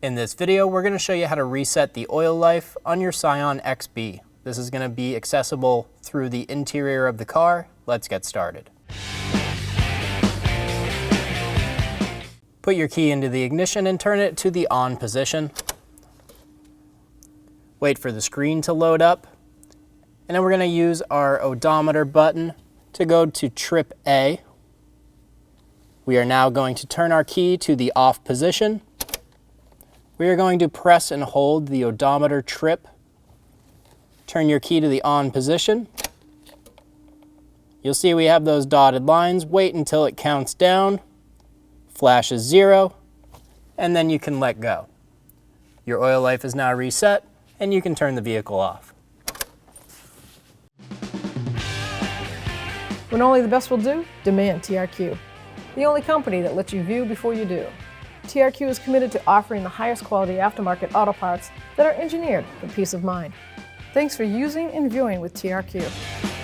In this video, we're going to show you how to reset the oil life on your Scion XB. This is going to be accessible through the interior of the car. Let's get started. Put your key into the ignition and turn it to the on position. Wait for the screen to load up. And then we're going to use our odometer button to go to trip A. We are now going to turn our key to the off position. We are going to press and hold the odometer trip. Turn your key to the on position. You'll see we have those dotted lines. Wait until it counts down, flashes 0, and then you can let go. Your oil life is now reset, and you can turn the vehicle off. When only the best will do, demand TRQ. The only company that lets you view before you do. TRQ is committed to offering the highest quality aftermarket auto parts that are engineered for peace of mind. Thanks for using and viewing with TRQ.